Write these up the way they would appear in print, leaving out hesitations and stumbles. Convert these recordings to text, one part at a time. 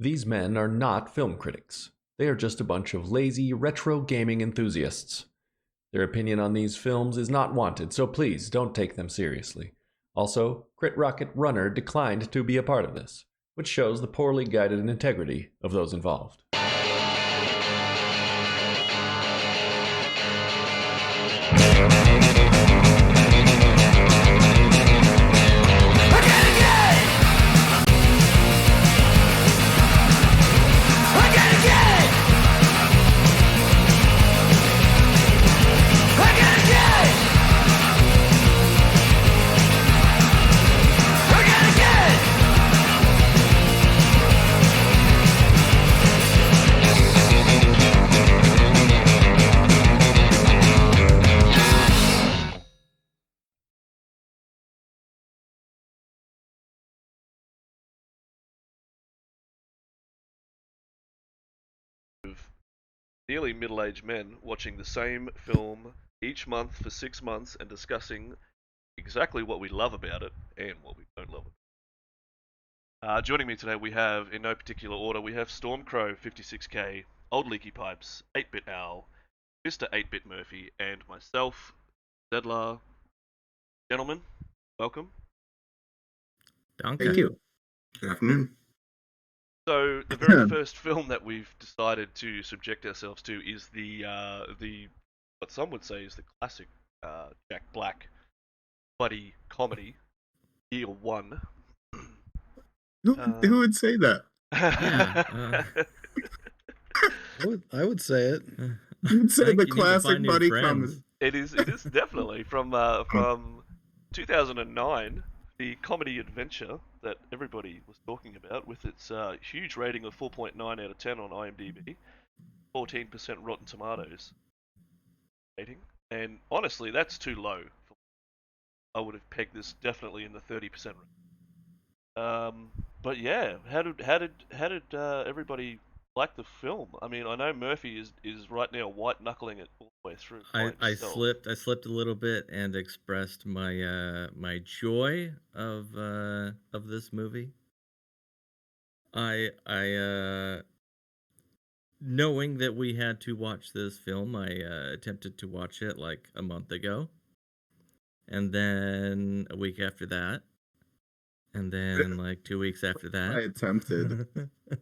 These men are not film critics. They are just a bunch of lazy, retro gaming enthusiasts. Their opinion on these films is not wanted, so please don't take them seriously. Also, Crit Rocket Runner declined to be a part of this, which shows the poorly guided integrity of those involved. Nearly middle-aged men watching the same film each month for 6 months and discussing exactly what we love about it and what we don't love it. Joining me today, we have, in no particular order, we have Stormcrow 56k, Old Leaky Pipes, 8-Bit Owl, Mr. 8-Bit Murphy, and myself, Zedlar. Gentlemen, welcome. Danke. Thank you. Good afternoon. So the very first film that we've decided to subject ourselves to is the what some would say is the classic Jack Black buddy comedy, Year One. Who would say that? Yeah, I would say it. You'd say think the you need to classic find new buddy friends. comedy. It is definitely from 2009, the comedy adventure that everybody was talking about, with its huge rating of 4.9 out of 10 on IMDb, 14% Rotten Tomatoes rating, and honestly, that's too low. I would have pegged this definitely in the 30% range. But yeah, how did everybody like the film? I mean, I know Murphy is right now white knuckling it all the way through. I slipped a little bit and expressed my my joy of this movie. I knowing that we had to watch this film, I attempted to watch it like a month ago, and then a week after that, and then like 2 weeks after that. I attempted.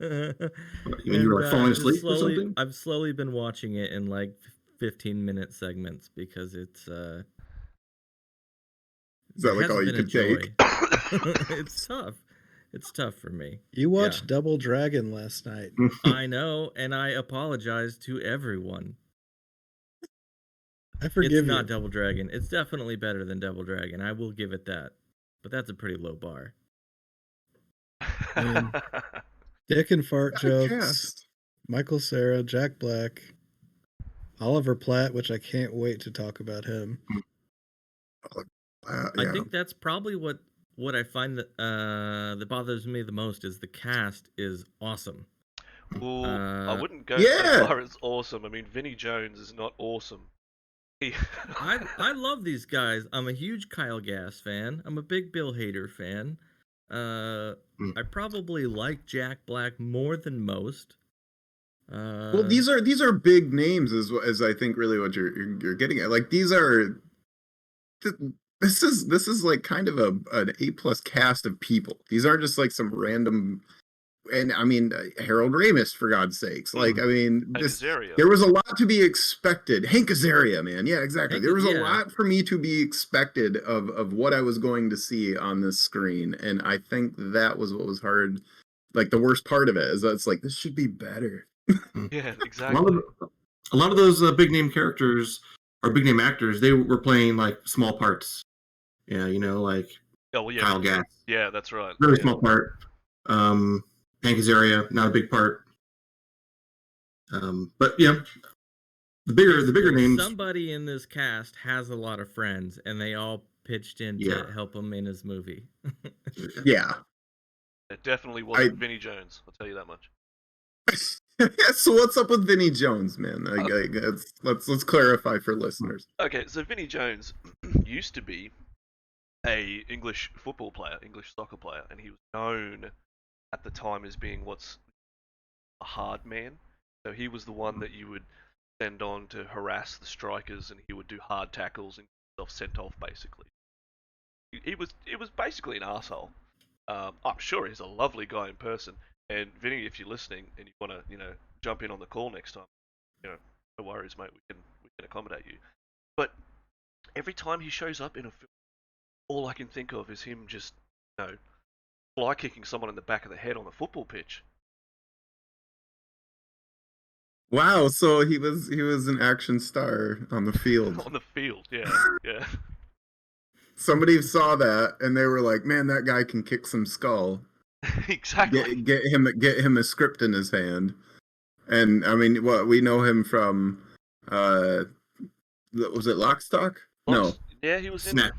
You mean you were like falling asleep or something? I've slowly been watching it in like 15-minute segments because it's Is that like all you could take? It's tough. It's tough for me. You watched Double Dragon last night. I know, and I apologize to everyone. I forgive you. It's not Double Dragon. It's definitely better than Double Dragon. I will give it that. But that's a pretty low bar. Dick and fart Got a jokes. cast. Michael Cera, Jack Black, Oliver Platt, which I can't wait to talk about him. Yeah. I think that's probably what I find that bothers me the most is the cast is awesome. Well, I wouldn't go Yeah. so far as awesome. I mean, Vinnie Jones is not awesome. I love these guys. I'm a huge Kyle Gass fan. I'm a big Bill Hader fan. I probably like Jack Black more than most. Well, these are big names, as I think really what you're getting at. Like these are, this is like kind of an A+ cast of people. These aren't just like some random. And I mean, Harold Ramis, for God's sakes. Like, I mean, there was a lot to be expected. Hank Azaria, man. Yeah, exactly. There was a lot for me to be expected of what I was going to see on this screen. And I think that was what was hard. Like, the worst part of it is that it's like, this should be better. Yeah, exactly. A lot of those big name characters or big name actors, they were playing like small parts. Yeah, you know, like Kyle Gass. Yeah, that's right. Very small part. Hank Azaria, not a big part. But yeah, the bigger names. Somebody in this cast has a lot of friends, and they all pitched in to help him in his movie. Yeah. It definitely wasn't Vinnie Jones, I'll tell you that much. So what's up with Vinnie Jones, man? Let's clarify for listeners. Okay, so Vinnie Jones used to be a English football player, English soccer player, and he was known at the time as being what's a hard man. So he was the one that you would send on to harass the strikers, and he would do hard tackles and get himself sent off basically. It was basically an asshole. I'm sure he's a lovely guy in person. And Vinny, if you're listening and you want to, jump in on the call next time, no worries, mate. We can accommodate you. But every time he shows up in a film, all I can think of is him just, fly kicking someone in the back of the head on the football pitch. Wow, so he was an action star on the field. On the field, yeah, yeah. Somebody saw that and they were like, "Man, that guy can kick some skull." Exactly. Get him a script in his hand. And I mean, what we know him from, was it Lock, Stock? No. Yeah, he was Snatch.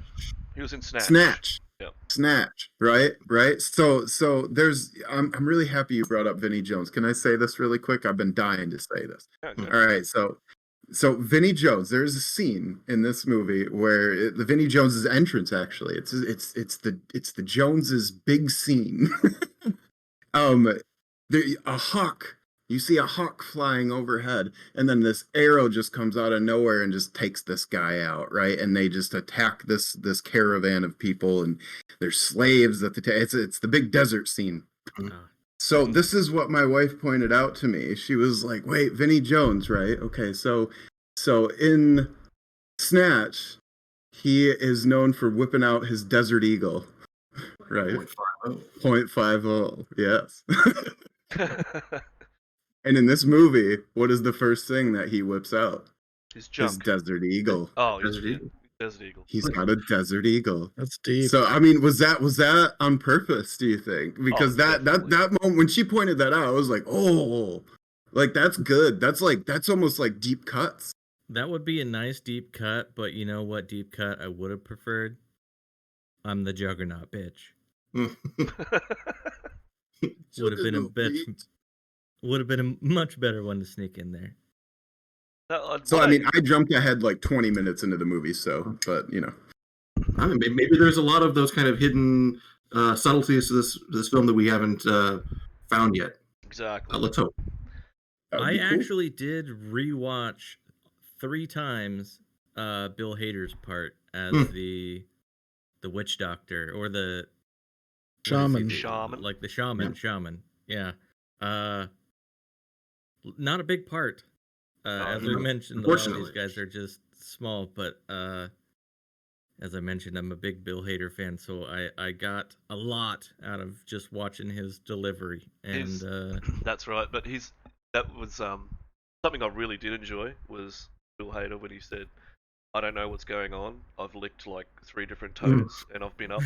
He was in Snatch. Snatch. Yep. Snatch. Right. So there's. I'm really happy you brought up Vinnie Jones. Can I say this really quick? I've been dying to say this. Okay. All right. So Vinnie Jones. There's a scene in this movie where the Vinnie Jones's entrance. Actually, it's the Joneses' big scene. A hawk. You see a hawk flying overhead, and then this arrow just comes out of nowhere and just takes this guy out, right? And they just attack this caravan of people, and there's slaves at it's the big desert scene. So this is what my wife pointed out to me. She was like, "Wait, Vinnie Jones, right? Okay, so in Snatch, he is known for whipping out his Desert Eagle, right? 0.50, yes." And in this movie, what is the first thing that he whips out? His junk. His Desert Eagle. Oh, Desert Eagle. He's got a Desert Eagle. That's deep. So I mean, was that on purpose? Do you think? Because that moment when she pointed that out, I was like, oh, like that's good. That's almost like deep cuts. That would be a nice deep cut, but you know what deep cut I would have preferred? I'm the Juggernaut, bitch. Would have been a much better one to sneak in there. So I mean, I jumped ahead like 20 minutes into the movie, but I mean, maybe there's a lot of those kind of hidden subtleties to this film that we haven't found yet. Exactly. Let's hope. I actually did rewatch 3 times Bill Hader's part as the witch doctor or the shaman. Like the shaman. Yeah. Not a big part. As we mentioned, a lot of these guys are just small, but as I mentioned, I'm a big Bill Hader fan, so I got a lot out of just watching his delivery. And that's right, but that was something I really did enjoy was Bill Hader when he said, "I don't know what's going on. I've licked like 3 different toads, and I've been up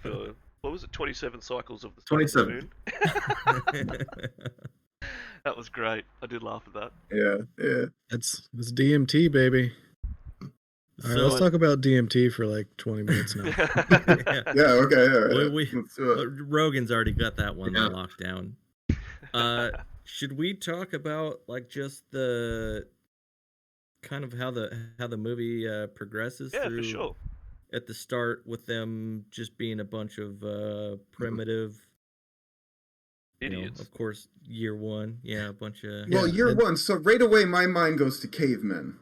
for what was it, 27 cycles of the 27 moon." That was great. I did laugh at that. Yeah. It's DMT, baby. All right, let's talk about DMT for like 20 minutes now. Yeah, okay. All right. Rogan's already got that one locked down. Should we talk about like just the kind of how the movie progresses through? Yeah, for sure. At the start with them just being a bunch of primitive idiots. Of course, year 1, a bunch of. Well, year 1. So right away, my mind goes to cavemen,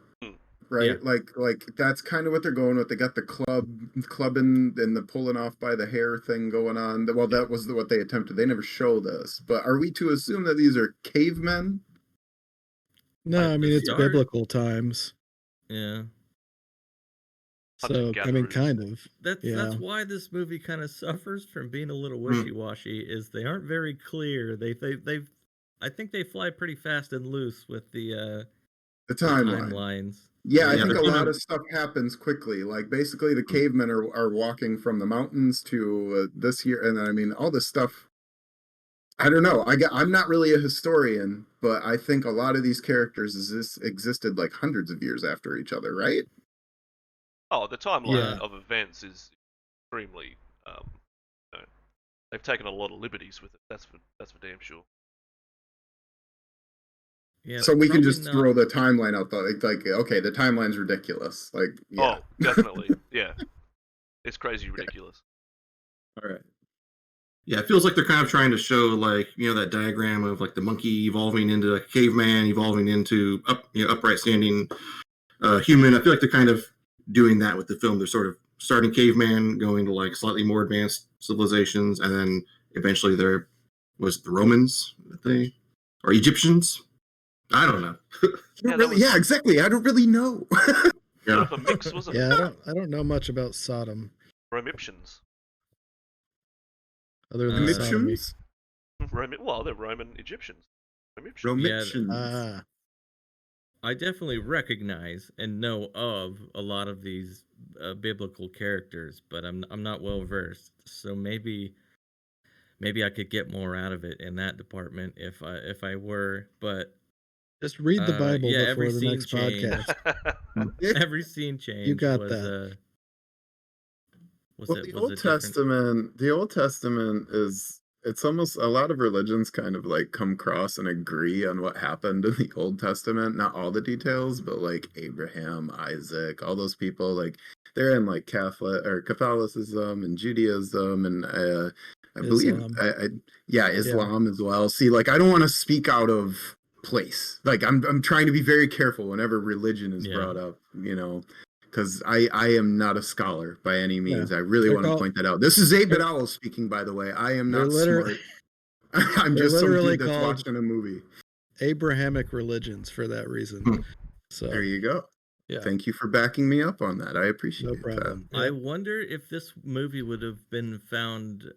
right? Yeah. Like that's kind of what they're going with. They got the clubbing and the pulling off by the hair thing going on. Well, that was what they attempted. They never showed us. But are we to assume that these are cavemen? No, I mean it's biblical times. Yeah. So I mean, kind of. That's why this movie kind of suffers from being a little wishy-washy. Is they aren't very clear. I think they fly pretty fast and loose with the timelines. Yeah, I think a lot of stuff happens quickly. Like basically, the cavemen are walking from the mountains to this here, and I mean all this stuff. I don't know. I'm not really a historian, but I think a lot of these characters existed like hundreds of years after each other, right? Oh, the timeline of events is extremely. They've taken a lot of liberties with it. That's for damn sure. Yeah. So we can just throw the timeline out though. Like, okay, the timeline's ridiculous. Like, yeah. Oh, definitely, yeah. It's crazy ridiculous. All right. Yeah, it feels like they're kind of trying to show, like, that diagram of like the monkey evolving into a caveman, evolving into upright standing human. I feel like they're kind of doing that with the film. They're sort of starting caveman, going to like slightly more advanced civilizations, and then eventually there was the Romans, or Egyptians. I don't know. Yeah, exactly. I don't really know. Yeah, a mix, wasn't Yeah, it? I don't know much about Sodom. Romiptians. Other than sodomy. Egyptians? Well, they're Roman Egyptians. Romiptians. I definitely recognize and know of a lot of these biblical characters, but I'm not well versed. So maybe I could get more out of it in that department if I were. But just read the Bible before the next change. podcast. Every scene change. You got was, that. The Old Testament is, it's almost, a lot of religions kind of like come across and agree on what happened in the Old Testament. Not all the details, but like Abraham, Isaac, all those people, like they're in like Catholicism and Judaism, and I believe Islam as well. See, like I don't want to speak out of place. Like I'm trying to be very careful whenever religion is brought up, because I am not a scholar by any means. I really want to point that out. This is 8-Bit Owl speaking, by the way. I am not smart. I'm just some dude that's watching a movie. Abrahamic religions for that reason. So there you go. Yeah. Thank you for backing me up on that. I appreciate no problem. that. I wonder if this movie would have been found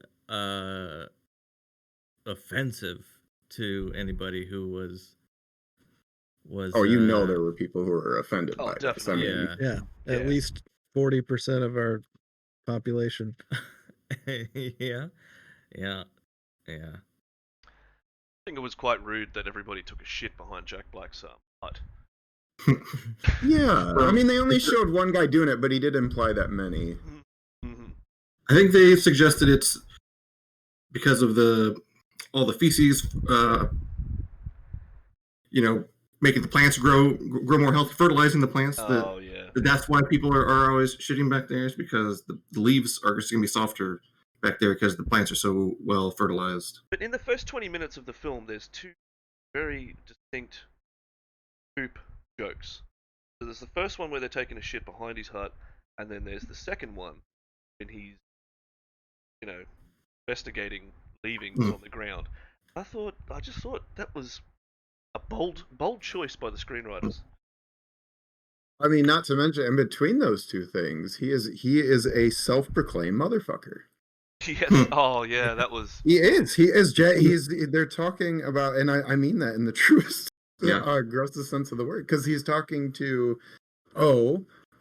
offensive to anybody who was. There were people who were offended by definitely. this. At least 40% of our population. I think it was quite rude that everybody took a shit behind Jack Black's hut. Yeah, I mean, they only showed one guy doing it, but he did imply that many. Mm-hmm. I think they suggested it's because of all the feces, making the plants grow more healthy, fertilizing the plants. That's why people are always shitting back there, is because the leaves are just going to be softer back there because the plants are so well fertilized. But in the first 20 minutes of the film, there's two very distinct poop jokes. So there's the first one where they're taking a shit behind his hut, and then there's the second one when he's, investigating leavings on the ground. I just thought that was a bold choice by the screenwriters. I mean, not to mention, in between those two things, he is a self-proclaimed motherfucker. Yes. Oh, yeah, that was. He is. They're talking about, and I mean that in the truest, grossest sense of the word, because he's talking to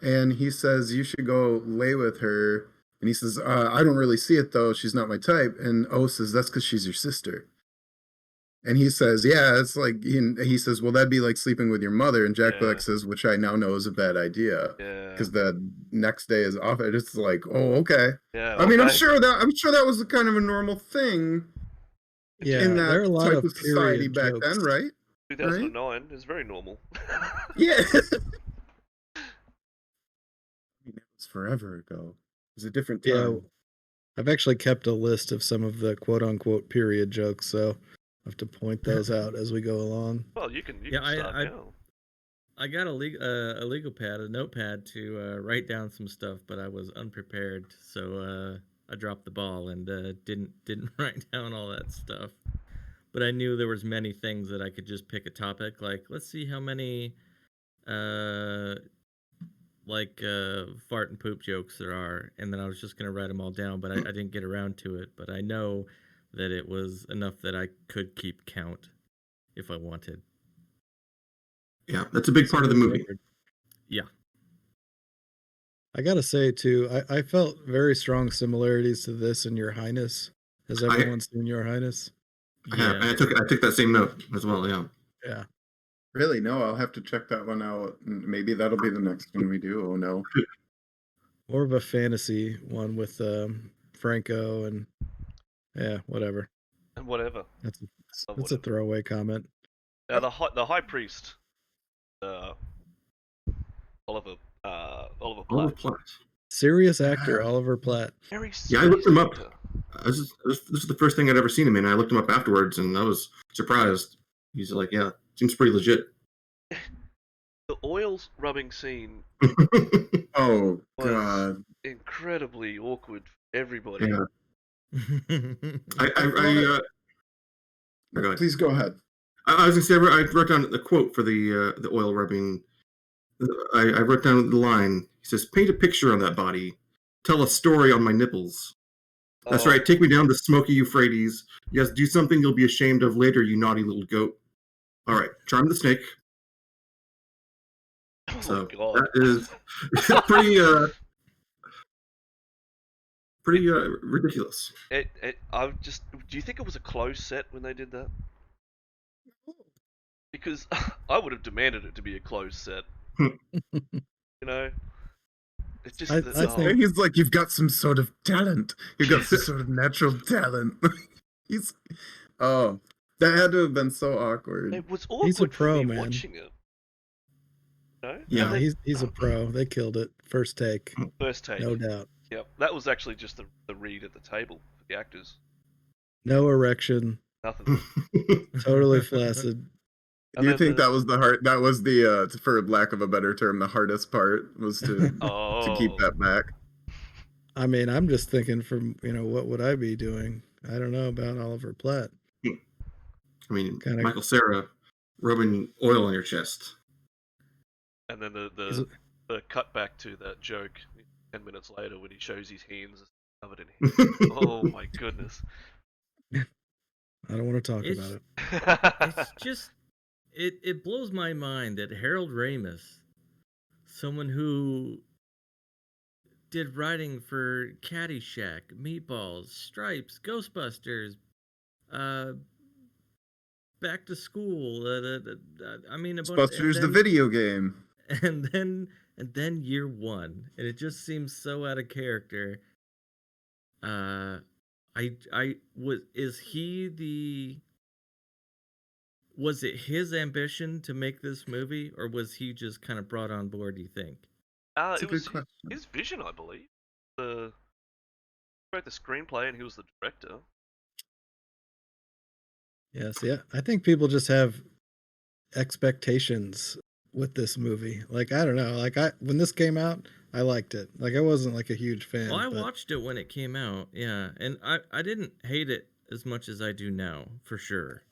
and he says, you should go lay with her, and he says, I don't really see it though. She's not my type. And O says, that's because she's your sister. And he says, yeah, it's like, he says, well, that'd be like sleeping with your mother. And Jack Black says, which I now know is a bad idea. Yeah. Because the next day is off. It's like, oh, okay. Yeah. I mean, I'm sure that was a kind of a normal thing. Yeah. In that there are a lot type of society back jokes. then, right? 2009 is very normal. Yeah. I mean, it was forever ago. It was a different time. Yeah. I've actually kept a list of some of the quote unquote period jokes, so I have to point those out as we go along. Well, you can start now. I got a legal pad, a notepad to write down some stuff, but I was unprepared, so I dropped the ball and didn't write down all that stuff. But I knew there was many things that I could just pick a topic, like let's see how many fart and poop jokes there are, and then I was just gonna write them all down, but I didn't get around to it. But I know that it was enough that I could keep count if I wanted. Yeah, that's a big part of the movie. Yeah. I gotta say too, I felt very strong similarities to this and Your Highness. Has everyone seen Your Highness? Yeah. I took that same note as well. Yeah. Yeah. Really? No, I'll have to check that one out. Maybe that'll be the next one we do. Oh no. More of a fantasy one with Franco and whatever. And whatever. That's a throwaway comment. The high priest, Oliver Platt. Oliver Platt. Serious actor Oliver Platt. Very serious. Yeah, I looked him up. This is the first thing I'd ever seen him in. I looked him up afterwards, and I was surprised. He's like, yeah, seems pretty legit. The oil rubbing scene Oh was god. incredibly awkward for everybody. Yeah. Go ahead. Please go ahead. I was gonna say I wrote down the quote for the oil rubbing. I wrote down the line. He says, "Paint a picture on that body. Tell a story on my nipples." That's Oh, right. Take me down the smoky Euphrates. Yes, do something you'll be ashamed of later, you naughty little goat. All right, charm the snake. Oh So god. that is pretty ridiculous. Do you think it was a closed set when they did that? Because I would have demanded it to be a closed set. You know, it's just I think- He's like, you've got some sort of talent. You've got some sort of natural talent. He's oh, that had to have been so awkward. it was awkward He's a pro, for me man. watching it. No? Yeah. Yeah, he's a pro. They killed it. First take, First take. no doubt. Yep, that was actually just the read at the table for the actors. No erection. Nothing. Totally flaccid. And You then think the- that was the hard? That was the, for lack of a better term, the hardest part was to Oh, keep that back. I mean, I'm just thinking from, what would I be doing? I don't know about Oliver Platt. I mean, Kinda- Michael Cera rubbing oil on your chest. And then Is the it- the cut back to that joke 10 minutes later when he shows his hands covered in hair. Oh my goodness. I don't want to talk It's- about it. It's just it blows my mind that Harold Ramis, someone who did writing for Caddyshack, Meatballs, Stripes, Ghostbusters, Back to School, I mean, Ghostbusters, the video game. and then Year One, and it just seems so out of character. Was it his ambition to make this movie, or was he just kind of brought on board, do you think? That's a It good was question. his vision, I believe. He wrote the screenplay and he was the director. Yeah, see, I think people just have expectations with this movie. Like, I don't know. Like, when this came out, I liked it. Like, I wasn't like a huge fan. Well, I but watched it when it came out, yeah, and I didn't hate it as much as I do now, for sure.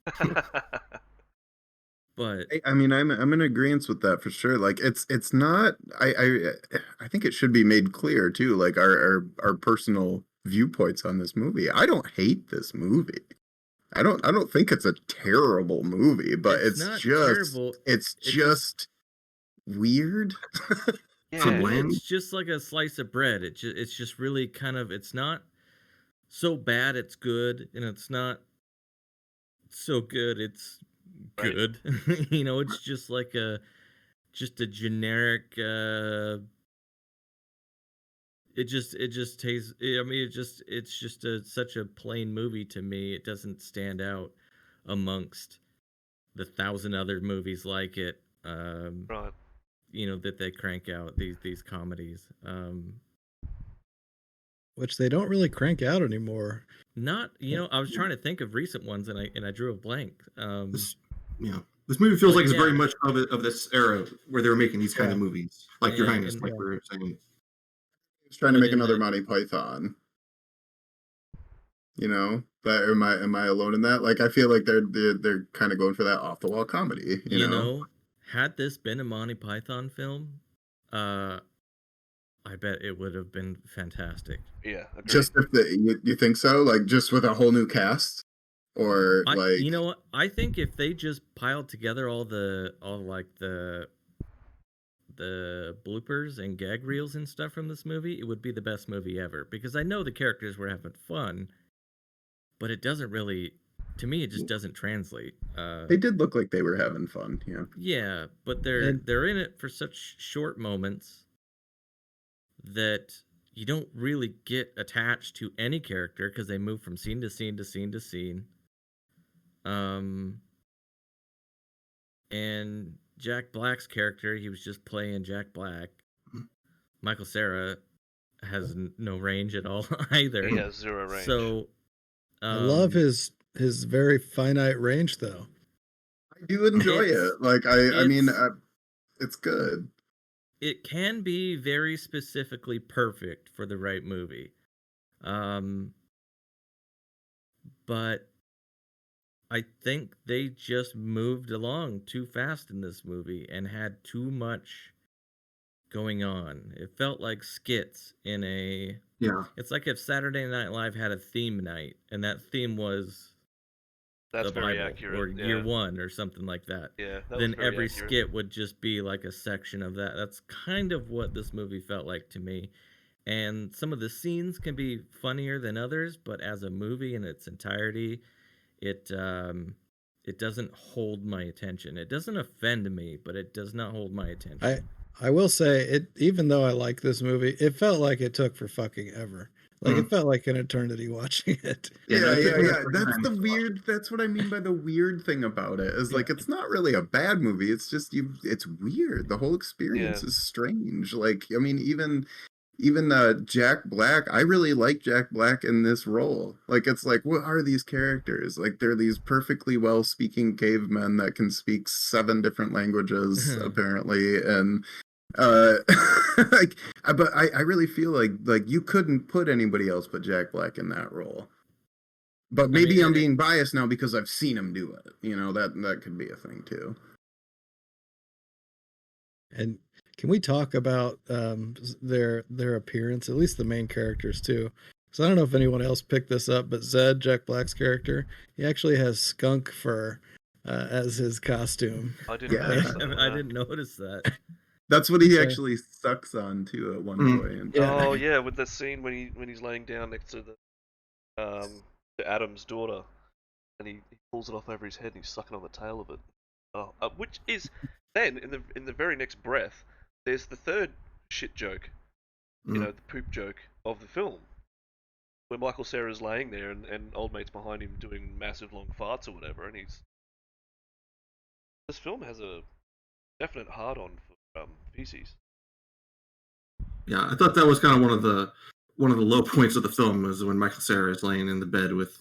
But I mean, I'm in agreement with that for sure. Like, it's not. I think it should be made clear too. Like our personal viewpoints on this movie. I don't hate this movie. I don't think it's a terrible movie, but it's not just terrible. it's It's just weird. Yeah, bland. It's just like a slice of bread. It's just really kind of, it's not so bad it's good, and it's not so good it's Right. good. It's just like a generic it just tastes, I mean, it's just such a plain movie to me. It doesn't stand out amongst the 1,000 other movies like it. right. That they crank out these comedies. which they don't really crank out anymore. Not, I was trying to think of recent ones, and I drew a blank. This movie feels like it's Yeah. very much of this era where they were making these kind of Yeah. movies, like Your Yeah, Highness, and- like we were saying. He's trying to But make in another the- Monty Python. But am I alone in that? Like, I feel like they're kind of going for that off the wall comedy. You know? Had this been a Monty Python film, I bet it would have been fantastic. Yeah, agreed. Just if you think so? Like, just with a whole new cast, or like You know what? I think if they just piled together all the bloopers and gag reels and stuff from this movie, it would be the best movie ever. Because I know the characters were having fun, but it doesn't really, to me, it just doesn't translate. they did look like they were having fun. Yeah. Yeah, but they're in it for such short moments that you don't really get attached to any character because they move from scene to scene to scene to scene. And Jack Black's character, he was just playing Jack Black. Michael Cera has no range at all either. He has zero range. So I love his very finite range, though. I do enjoy it. Like I mean, it's good. It can be very specifically perfect for the right movie. But I think they just moved along too fast in this movie and had too much going on. It felt like skits in a... Yeah. It's like if Saturday Night Live had a theme night, and that theme was That's the very Bible accurate. or yeah. Year One or something like that. Yeah, that was Then very every accurate. skit would just be like a section of that. That's kind of what this movie felt like to me. And some of the scenes can be funnier than others, but as a movie in its entirety, it doesn't hold my attention. It doesn't offend me, but it does not hold my attention. I will say it. Even though I like this movie, it felt like it took for fucking ever. Like it felt like an eternity watching it. Yeah. Yeah. That's what I mean by the weird thing about it. Is like it's not really a bad movie. It's just it's weird. The whole experience is strange. Like I mean, even Jack Black, I really like Jack Black in this role. Like it's like, what are these characters? Like they're these perfectly well speaking cavemen that can speak 7 different languages apparently, and like but I really feel like you couldn't put anybody else but Jack Black in that role. But maybe I'm being biased now because I've seen him do it. You know, that could be a thing too. And can we talk about their appearance, at least the main characters too? Because I don't know if anyone else picked this up, but Zed, Jack Black's character, he actually has skunk fur as his costume. I didn't notice that. I didn't notice that. That's what he actually sucks on too at one point. Oh yeah, with the scene when he's laying down next to the Adam's daughter, and he pulls it off over his head and he's sucking on the tail of it. Oh, which is then in the very next breath, there's the third shit joke, you know, the poop joke of the film, where Michael Cera's laying there and old mate's behind him doing massive long farts or whatever, and this film has a definite hard on for feces. Yeah, I thought that was kind of one of the low points of the film was when Michael Cera is laying in the bed with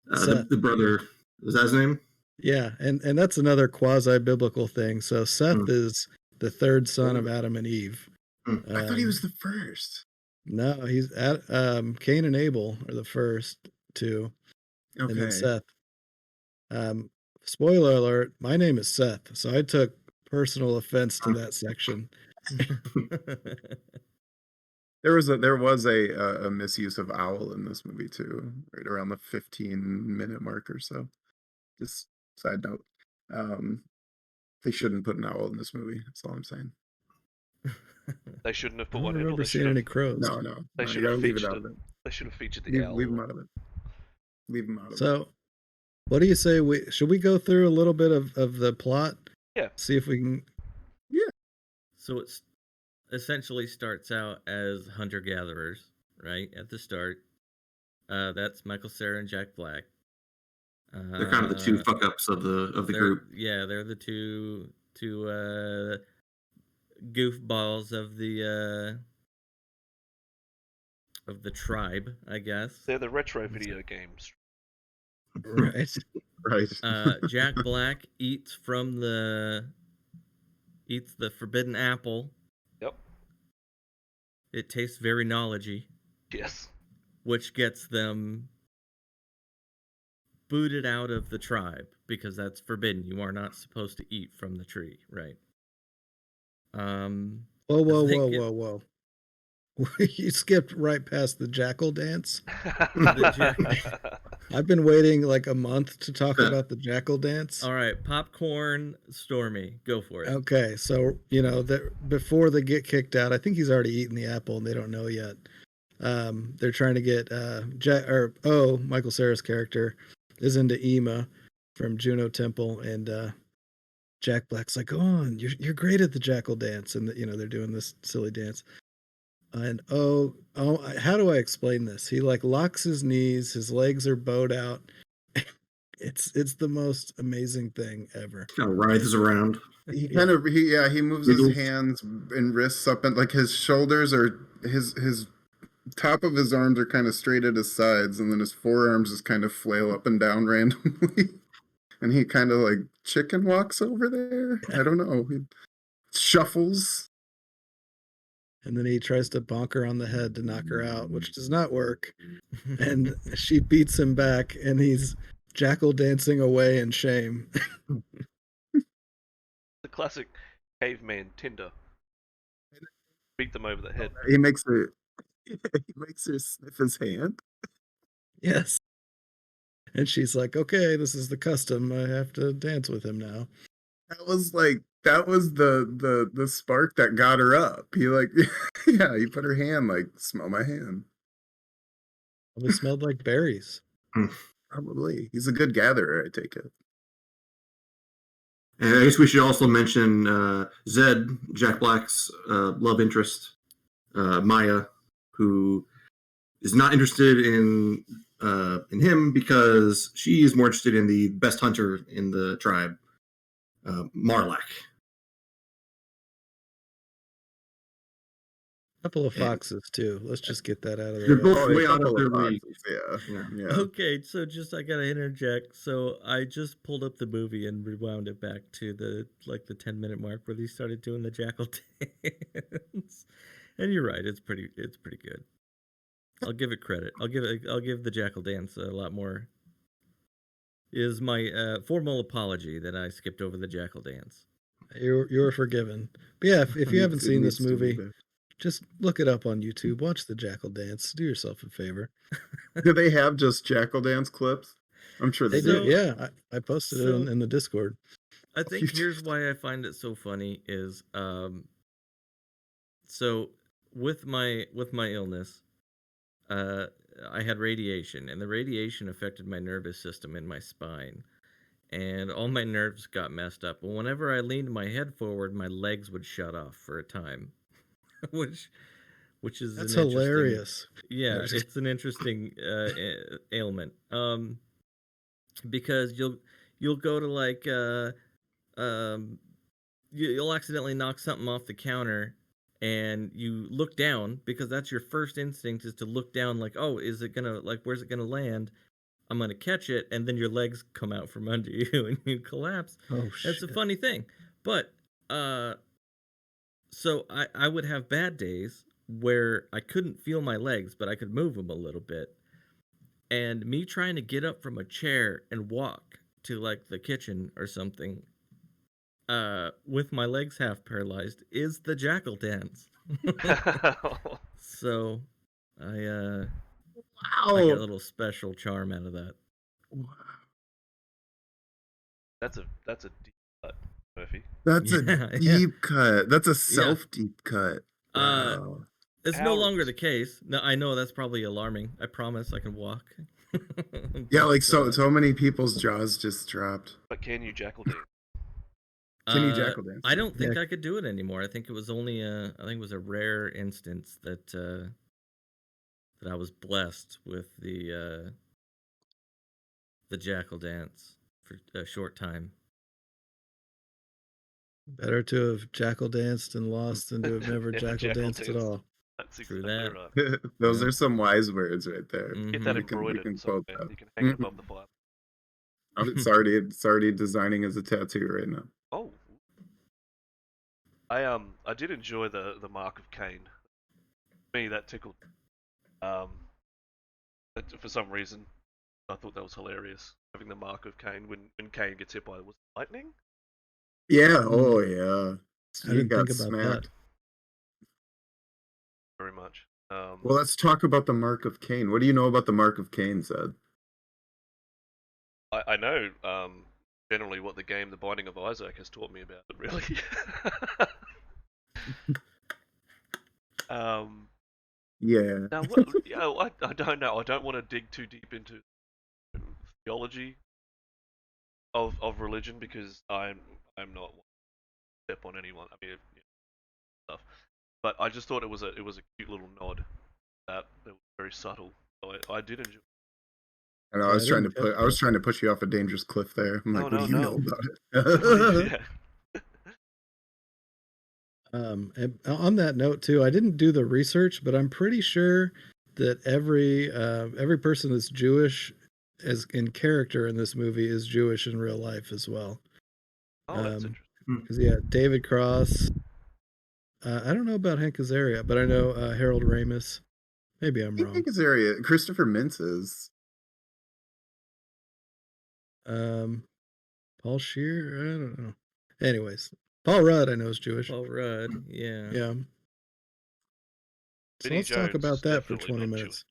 the brother. Is that his name? Yeah, and that's another quasi-biblical thing. So Seth is the third son of Adam and Eve. I thought he was the first. No, he's Cain and Abel are the first two, and then Seth. Spoiler alert: my name is Seth, so I took personal offense to that section. There was a misuse of owl in this movie too, right around the 15-minute mark or so. Just side note, they shouldn't put an owl in this movie. That's all I'm saying. They shouldn't have I put don't one in. remember seeing any crows. No. They should have featured it. They should have featured the owl. Leave them out of it. Leave them out of it. So, what do you say? Should we go through a little bit of the plot? Yeah. See if we can. Yeah. So it essentially starts out as hunter-gatherers, right? At the start. That's Michael Cera and Jack Black. They're kind of the two fuck-ups of the group. Yeah, they're the two goofballs of the tribe, I guess. They're the retro video games. Right. Right. Jack Black eats the forbidden apple. Yep. It tastes very knowledgey. Yes. Which gets them booted out of the tribe because that's forbidden. You are not supposed to eat from the tree, right? Whoa. You skipped right past the jackal dance. I've been waiting like a month to talk about the jackal dance. All right, Popcorn Stormy, go for it. Okay, so before they get kicked out, I think he's already eaten the apple and they don't know yet. They're trying to get Michael Cera's character is into Ema from Juno Temple, and Jack Black's like, "Go on, you're great at the jackal dance," and they're doing this silly dance. And how do I explain this? He like locks his knees, his legs are bowed out. It's the most amazing thing ever. Kind of writhes around. He moves his hands and wrists up, and like his shoulders are his top of his arms are kind of straight at his sides, and then his forearms just kind of flail up and down randomly. And he kind of like chicken walks over there. I don't know. He shuffles. And then he tries to bonk her on the head to knock her out, which does not work. And she beats him back, and he's jackal dancing away in shame. The classic caveman Tinder. Beat them over the head. He makes her sniff his hand. Yes. And she's like, okay, this is the custom. I have to dance with him now. That was the spark that got her up. He like yeah, he put her hand like, smell my hand. Probably smelled like berries. Probably. He's a good gatherer, I take it. And I guess we should also mention Zed, Jack Black's love interest, Maya, who is not interested in him because she is more interested in the best hunter in the tribe, Marlack. Couple of foxes too. Let's just get that out of They're there. both Oh, way a out of couple their of league. boxes, yeah. Yeah. Okay, so just I gotta interject. So I just pulled up the movie and rewound it back to the 10-minute mark where they started doing the jackal dance. And you're right, it's pretty good. I'll give it credit. I'll give the jackal dance a lot more. Is my formal apology that I skipped over the jackal dance. You're forgiven. But yeah, if you haven't It seen this needs to be movie, there. just look it up on YouTube. Watch the jackal dance. Do yourself a favor. Do they have just jackal dance clips? I'm sure They they do. do. Yeah, I posted it So- in the Discord. I think here's why I find it so funny is so with my illness, I had radiation, and the radiation affected my nervous system in my spine, and all my nerves got messed up. And whenever I leaned my head forward, my legs would shut off for a time, which is That's an interesting- hilarious. Yeah, There's- it's an interesting ailment. Because you'll go to like you'll accidentally knock something off the counter, and you look down because that's your first instinct is to look down like, oh, is it gonna where's it gonna land? I'm gonna catch it, and then your legs come out from under you and you collapse. Oh That's shit. a funny thing. But so I would have bad days where I couldn't feel my legs, but I could move them a little bit. And me trying to get up from a chair and walk to like the kitchen or something with my legs half paralyzed is the jackal dance. So I get a Wow. little special charm out of that. That's a deep cut, Murphy. That's a Yeah. deep cut. That's a self deep cut. Uh, Wow. It's no longer Hours. the case. No, I know that's probably alarming. I promise I can walk. Yeah, like But, so many people's jaws just dropped. But can you jackal dance? Can you jackal dance? I don't think I could do it anymore. I think it was only I think it was a rare instance that that I was blessed with the jackal dance for a short time. Better to have jackal danced and lost than to have never Never jackal jackal danced at danced. all. That's True exactly that. right. Those Yeah. are some wise words right there. Mhm. Get that We can embroidered quote somewhere. that. You can hang it Mhm. above the fire. It's already designing as a tattoo right now. Oh. I did enjoy the Mark of Cain. Me, that tickled. For some reason, I thought that was hilarious. Having the Mark of Cain when Cain gets hit by was it lightning? Yeah. Oh yeah. I didn't think about that. Very much. Well, let's talk about the Mark of Cain. What do you know about the Mark of Cain, Zed? I know generally what the game The Binding of Isaac has taught me about it, really. Yeah. Now, what, I don't know. I don't want to dig too deep into theology of religion because I'm not one to step on anyone. I mean, stuff. But I just thought it was a cute little nod that was very subtle. So I did enjoy. And I Yeah, was I trying to didn't I was trying to push you off a dangerous cliff there. I'm like, No, what do no, you no. know about it? Yeah. And on that note too, I didn't do the research, but I'm pretty sure that every person that's Jewish as in character in this movie is Jewish in real life as well. Oh, that's interesting. Because David Cross. I don't know about Hank Azaria, but I know Harold Ramis. Maybe I'm wrong. Hank Azaria, Christopher Mintz is. Paul Scheer. I don't know. Anyways, Paul Rudd I know is Jewish. Paul Rudd, yeah. Yeah. So Vinnie let's talk Jones about is that for definitely 20 not minutes.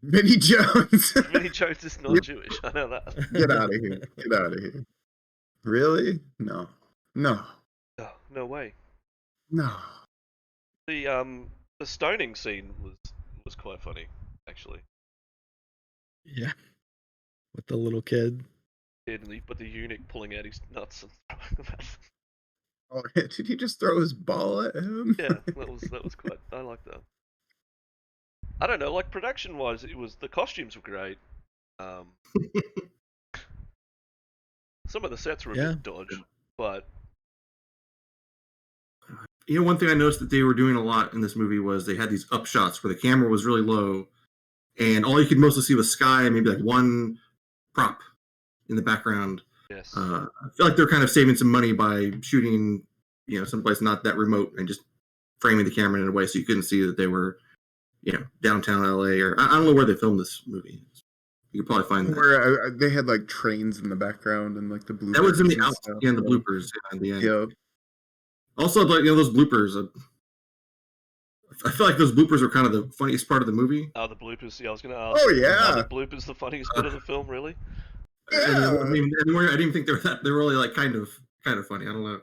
Vinnie Jones. Vinnie Jones is not Jewish. I know that. Get out of here. Get out of here. Really? No. No. Oh, no way. No. The stoning scene was quite funny, actually. Yeah. With the little kid. But the eunuch pulling out his nuts and throwing them at him. Oh, did he just throw his ball at him? Yeah, that was quite. I like that. I don't know, like production wise, the costumes were great. Some of the sets were a bit dodgy, but one thing I noticed that they were doing a lot in this movie was they had these up shots where the camera was really low, and all you could mostly see was sky and maybe like one prop in the background. Yes. I feel like they're kind of saving some money by shooting, someplace not that remote and just framing the camera in a way so you couldn't see that they were, downtown LA, or I don't know where they filmed this movie. You could probably find that. Where they had like trains in the background and like the bloopers. That was in the and out, stuff. the bloopers at the end. Yeah. Also, like those bloopers. I feel like those bloopers were kind of the funniest part of the movie. Oh, the bloopers. Yeah, I was going to ask. Oh yeah. Are the bloopers the funniest bit of the film, really? Yeah. I didn't even think they were really like kind of funny. I don't know.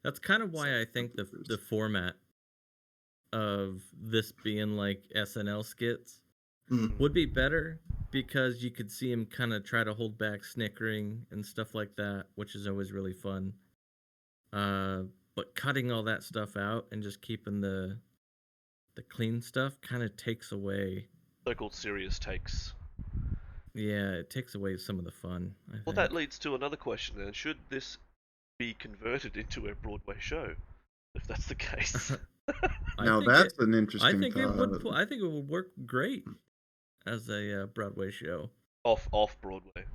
That's kind of why I think the format of this being like SNL skits would be better, because you could see him kind of try to hold back snickering and stuff like that, which is always really fun. But cutting all that stuff out and just keeping the clean stuff kind of takes away. So-called serious takes. Yeah, it takes away some of the fun, I think. Well, that leads to another question then. Should this be converted into a Broadway show, if that's the case? Now that's an interesting I think thought. I think it would work great as a Broadway show. Off Broadway.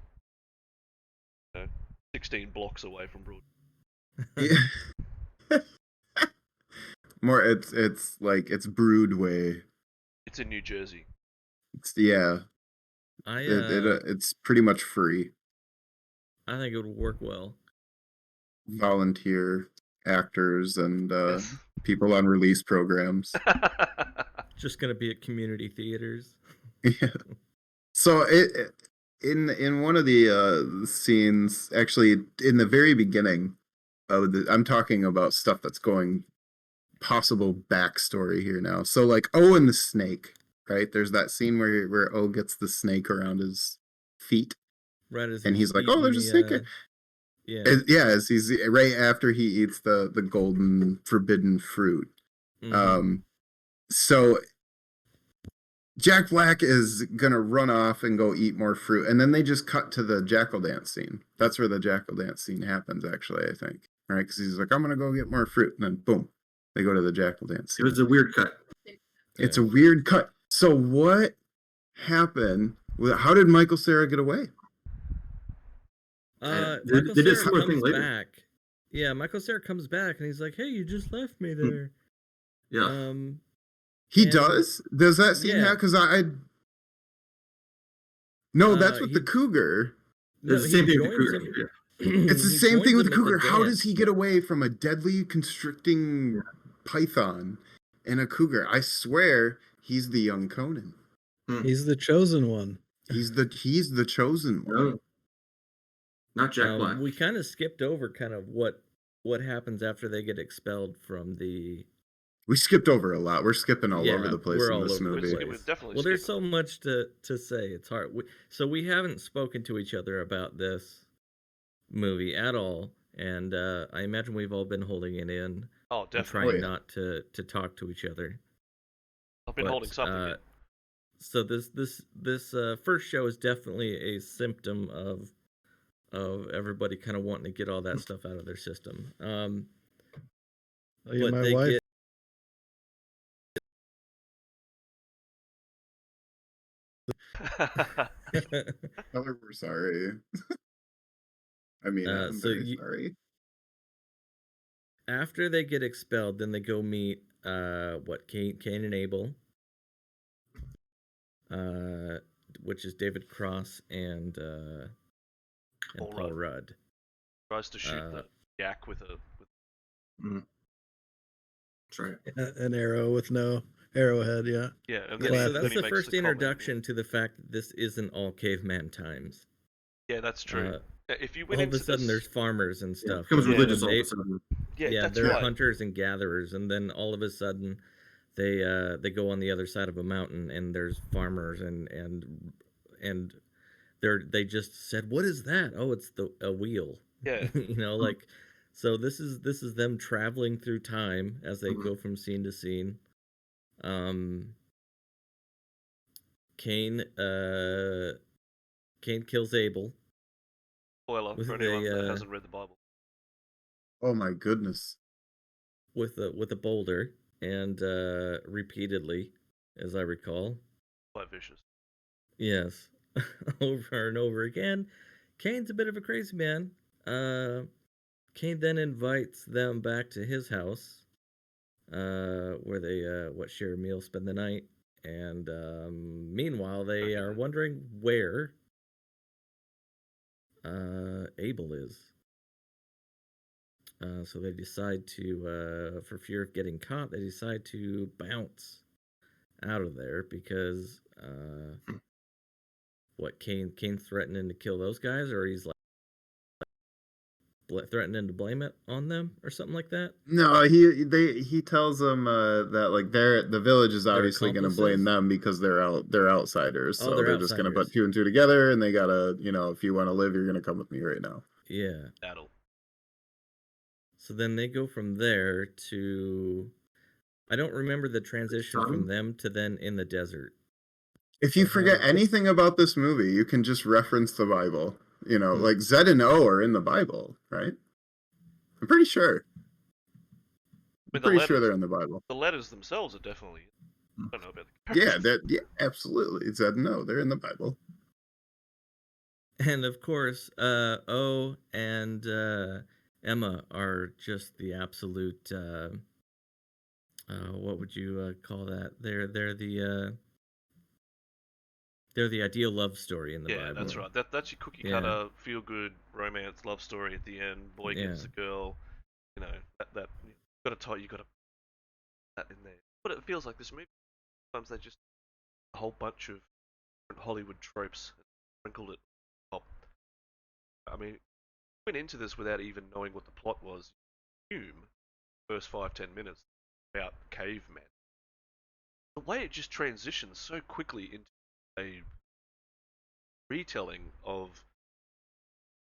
16 blocks away from Broadway. Yeah. More, it's like it's Broadway. It's in New Jersey. Yeah. It's pretty much free. I think it would work well. Volunteer actors and people on release programs. Just gonna be at community theaters. Yeah. So in one of the scenes, actually in the very beginning of I'm talking about stuff that's going possible backstory here now. So like and the snake, right? There's that scene where O gets the snake around his feet. Right, as and he's like, "Oh, there's a snake." Yeah. As he's right after he eats the golden forbidden fruit. Mm-hmm. So Jack Black is gonna run off and go eat more fruit, and then they just cut to the jackal dance scene. That's where the jackal dance scene happens, actually, I think, right? Because he's like, "I'm gonna go get more fruit," and then boom, they go to the jackal dance scene. It was a weird cut. It's a weird cut. So what happened? How did Michael Cera get away? Michael Cera comes back. Yeah, Michael Cera comes back and he's like, "Hey, you just left me there." Yeah. He does? Does that scene happen? Because No, that's with the cougar. It's the same thing with the cougar. It's the same thing with the cougar. How does he get away from a deadly constricting python and a cougar? I swear he's the young Conan. He's the chosen one. He's the chosen one. No. Not Jack Black. We kind of skipped over kind of what happens after they get expelled from the. We skipped over a lot. We're skipping all over the place in this movie. Well, there's so much to say. It's hard. So we haven't spoken to each other about this movie at all, and I imagine we've all been holding it in. Oh, definitely. Trying not to talk to each other. I've been holding something in. So this first show is definitely a symptom of everybody kind of wanting to get all that stuff out of their system. Oh, yeah, but my they wife. get Oh, we're sorry. I mean, I'm so very sorry. after they get expelled, then they go meet Cain and Abel, which is David Cross and Paul Paul Rudd. Rudd. Tries to shoot the yak with a. That's right. An arrow with no arrowhead. Yeah. Yeah, and Yeah, then, so then that's he the makes first the comment. introduction to the fact that this isn't all caveman times. Yeah, that's true. If you went All of a into sudden, this, there's farmers and Yeah, stuff. it becomes and religious then all of they- a sudden. yeah, that's they're right. hunters and gatherers, and then all of a sudden, they go on the other side of a mountain, and there's farmers, and they just said, "What is that?" Oh, it's a wheel. Yeah. Like, so this is them traveling through time as they Mhm. go from scene to scene. Cain kills Abel. Spoiler With for anyone that a, hasn't read the Bible. Oh my goodness. with a boulder, and repeatedly, as I recall. Quite vicious. Yes. Over and over again. Cain's a bit of a crazy man. Cain then invites them back to his house, where they share a meal, spend the night, and meanwhile they are wondering where Abel is. So they decide to, for fear of getting caught, they decide to bounce out of there because Cain's threatening to kill those guys, or he's like threatening to blame it on them or something like that. No, he tells them that like the village is obviously going to blame accomplices? them because they're outsiders. Oh, So they're they're just going to put outsiders. two and two together, and they gotta, if you want to live, you're going to come with me right now. Yeah. Battle. So then they go from there to, I don't remember the transition from them to then in the desert. If you forget anything about this movie, you can just reference the Bible. Like Zed and O are in the Bible, right? I'm pretty sure. I'm pretty sure they're in the Bible. The letters themselves are definitely. I don't know about the Yeah, absolutely. Zed and O, they're in the Bible. And of course, O and Emma are just the absolute. What would you call that? They're the ideal love story in the Bible. Yeah, that's right. That's your cookie cutter, feel good romance love story at the end. Boy gets the girl. That you got to that in there. But it feels like this movie. Sometimes they just a whole bunch of Hollywood tropes and sprinkled it on top. I mean, went into this without even knowing what the plot was. Assume first 5-10 minutes about cavemen. The way it just transitions so quickly into a retelling of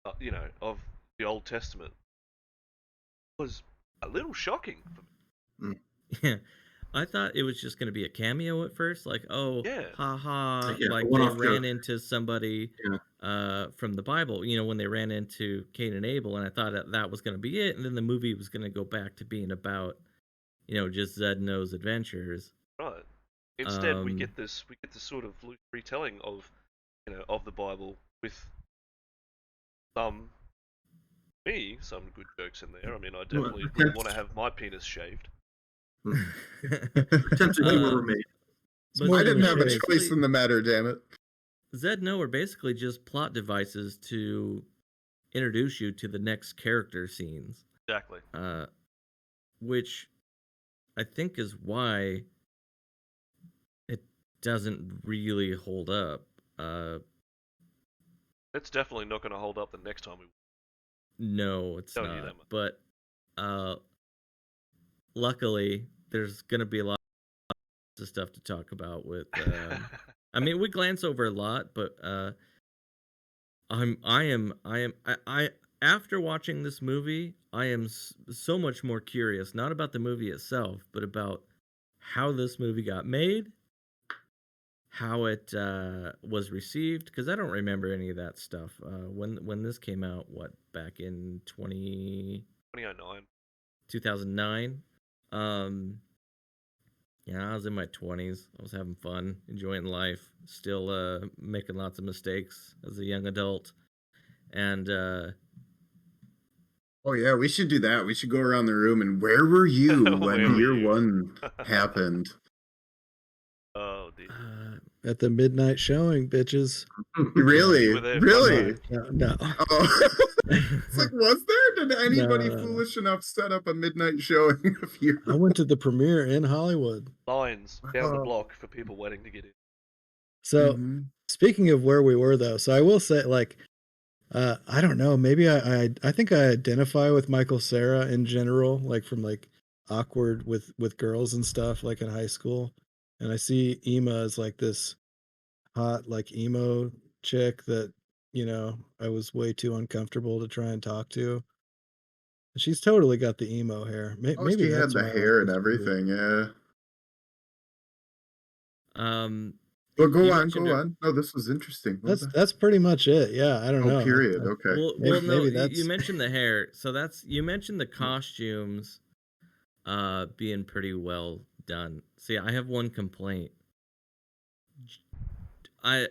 of the Old Testament was a little shocking for me. Yeah. I thought it was just going to be a cameo at first, like, oh, haha, like they ran into somebody from the Bible, when they ran into Cain and Abel, and I thought that was going to be it, and then the movie was going to go back to being about, just Zed and O's adventures. Right. Instead, we get this sort of loose retelling of, of the Bible with some good jokes in there. I mean, I definitely would want to have my penis shaved. Attempts of humor were made. I didn't have a choice in the matter, damn it. Zed and O are basically just plot devices to introduce you to the next character scenes. Exactly. Which I think is why it doesn't really hold up. It's definitely not going to hold up the next time we. No, it's not. But luckily, there's going to be a lot of stuff to talk about with. I mean, we glance over a lot, but after watching this movie, I am so much more curious, not about the movie itself, but about how this movie got made, how it was received, because I don't remember any of that stuff. When this came out, back in 2009? 2009. Yeah, I was in my 20s. I was having fun, enjoying life, still making lots of mistakes as a young adult. And Oh yeah, we should do that. We should go around the room and where were you Where when were year you? one happened? Oh dear. At the midnight showing, bitches. Really? You were there, Really? No. Oh. It's like, was there? Did anybody No. foolish enough set up a midnight showing of you? I went to the premiere in Hollywood. Lines down the Oh. block for people waiting to get in. So Mhm. speaking of where we were though, so I will say like I don't know, maybe I think I identify with Michael Cera in general, like from like awkward with girls and stuff like in high school. And I see Ema as like this hot like emo chick that, I was way too uncomfortable to try and talk to. She's totally got the emo hair. Oh, Maybe she had that's the why I like hair and this movie. everything, yeah. you- Well, go you on, mentioned go it- on. No, this was interesting. What the- That's pretty much it. Yeah, I don't know. Oh, period. I- Okay. Well, Maybe- no, maybe you that's- mentioned the hair, so you mentioned the costumes being pretty well done. See, I have one complaint. I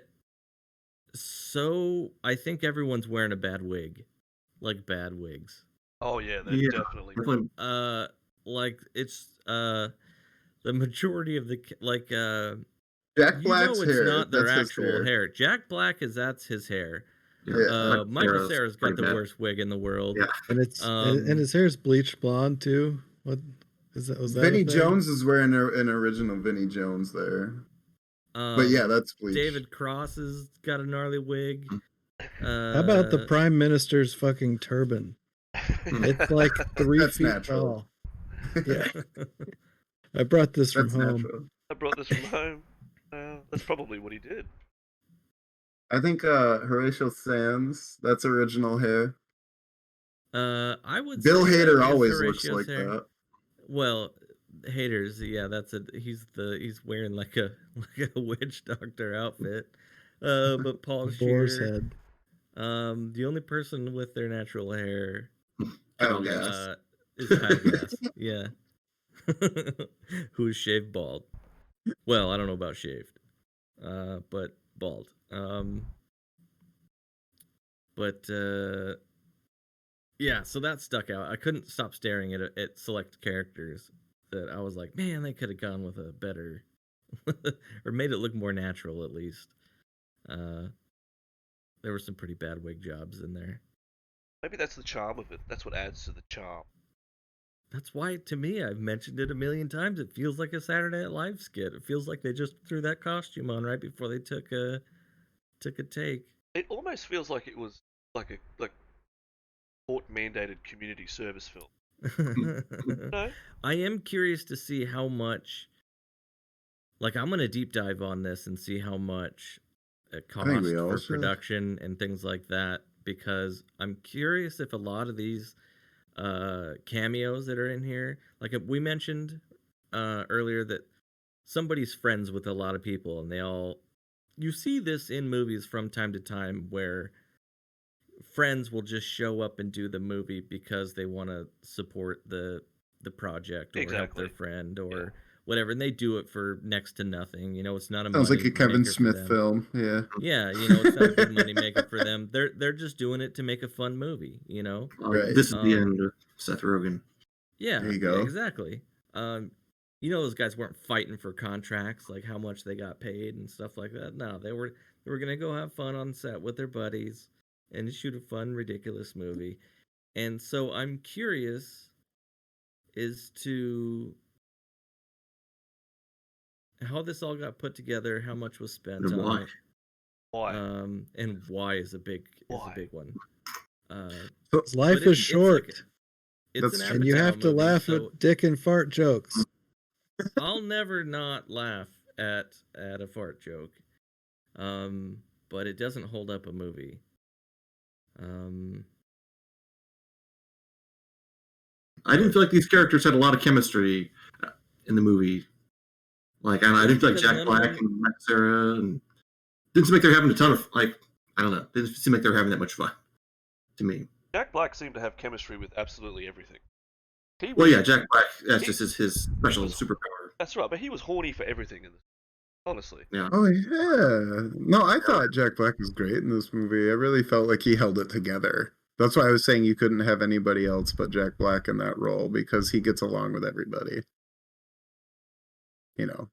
think everyone's wearing a bad wig, like bad wigs. Oh yeah, they're Yeah. definitely. Definitely. Like it's the majority of the Jack you Black's know it's hair. not their that's his actual hair. Jack Black that's his hair. Yeah. Michael Cera's got pretty the bad. worst wig in the world. Yeah. And it's and Um, his hair's bleached blonde too. What is that? Was that a Vinny thing? Jones is wearing an original Vinny Jones there. But yeah, that's bleach. David Cross has got a gnarly wig. How about the prime minister's fucking turban? It's like 3 That's feet natural. tall. Yeah, I brought this from That's home. natural. I brought this from home. That's probably what he did. I think Horatio Sands, that's original hair. I would Bill say that Hader is always looks Horatio's like hair. that. Well, Hader's, yeah, he's wearing like a witch doctor outfit. But Paul Boar's Scheer, head. the only person with their natural hair Oh, yes. is Kyle Gass. Yeah. Who's shaved bald. Well, I don't know about shaved. But bald. Yeah, so that stuck out. I couldn't stop staring at select characters that I was like, man, they could have gone with a better or made it look more natural at least. There were some pretty bad wig jobs in there. Maybe that's the charm of it. That's what adds to the charm. That's why, to me, I've mentioned it a million times. It feels like a Saturday Night Live skit. It feels like they just threw that costume on right before they took a take. It almost feels like it was like a court mandated community service film. No? I am curious to see how much. Like, I'm gonna deep dive on this and see how much it I think costs we all for should. production and things like that, because I'm curious if a lot of these cameos that are in here, like we mentioned earlier, that somebody's friends with a lot of people, and you see this in movies from time to time where friends will just show up and do the movie because they want to support the project or help their Exactly. friend or whatever, and they do it for next to nothing. It's not a Sounds like money a Kevin maker for Smith them. film. Yeah. Yeah, it's not a big money maker for them. They're just doing it to make a fun movie. Right. This is the Um, end of Seth Rogen. Yeah, There you yeah, go. exactly. Those guys weren't fighting for contracts, like how much they got paid and stuff like that. No, they were gonna go have fun on set with their buddies and shoot a fun, ridiculous movie. And so I'm curious as to how this all got put together, how much was spent And on why? it, Why? and why is a big Why? one. Life But is short, It's That's an true. and you Apatow have to movie, laugh so at dick and fart jokes. I'll never not laugh at a fart joke. But it doesn't hold up a movie. I didn't feel like these characters had a lot of chemistry in the movie. Like, I didn't feel like Because Jack none of Black them- and Matt Cera, and didn't seem like they were having a ton of, like, I don't know. Didn't seem like they were having that much fun to me. Jack Black seemed to have chemistry with absolutely everything. He Well, was, yeah, Jack Black. That's just his special superpower. that's right, but he was horny for everything in this. Honestly. Yeah. Oh yeah. No, I thought Jack Black was great in this movie. I really felt like he held it together. That's why I was saying you couldn't have anybody else but Jack Black in that role because he gets along with everybody.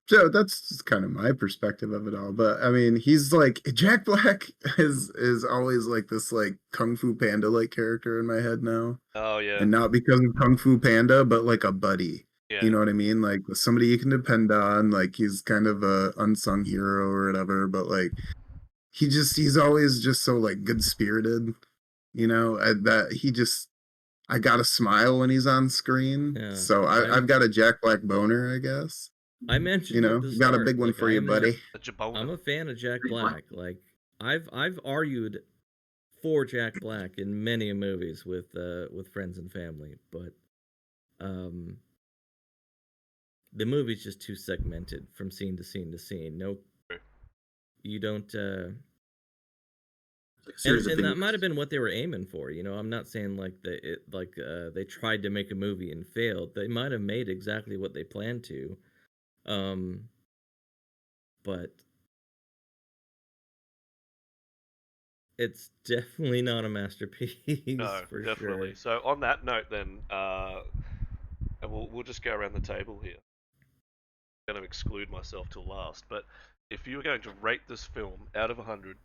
So that's just kind of my perspective of it all. But I mean, he's like Jack Black is always like this like Kung Fu Panda like character in my head now, Oh yeah. and not because of Kung Fu Panda, but like a buddy. Yeah. You know what I mean? Like somebody you can depend on. Like he's kind of a unsung hero or whatever, but like he's always just so like good spirited. I got a smile when he's on screen. Yeah. So I've got a Jack Black boner, I guess. I mentioned at the Got a start, big one like, for you, buddy. The Jabona. I'm a fan of Jack Black. Like I've argued for Jack Black in many movies with friends and family, but the movie's just too segmented from scene to scene to scene. No, you don't. And that might have been what they were aiming for. I'm not saying like they tried to make a movie and failed. They might have made exactly what they planned to, but it's definitely not a masterpiece. No, for definitely. sure. So on that note, then, and we'll just go around the table here. I'm going to exclude myself till last, but if you were going to rate this film out of 100,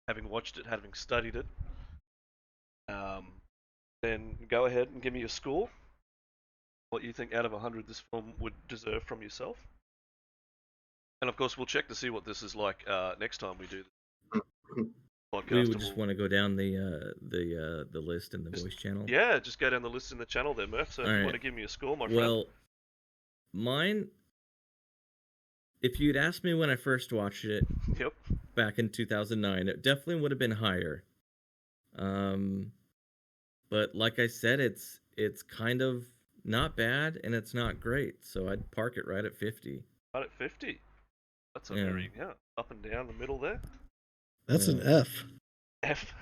having watched it, having studied it, then go ahead and give me a score. What you think out of 100 this film would deserve from yourself. And of course, we'll check to see what this is like next time we do this podcast. We would just want to go down the list in the voice channel. Yeah, just go down the list in the channel there, Murph. So if you want to give me a score, my friend. Well, mine, if you'd asked me when I first watched it, Yep. back in 2009, it definitely would have been higher. But like I said, it's kind of not bad and it's not great, so I'd park it right at 50. Right at 50. That's a Yeah. very up and down the middle there. That's an F. F.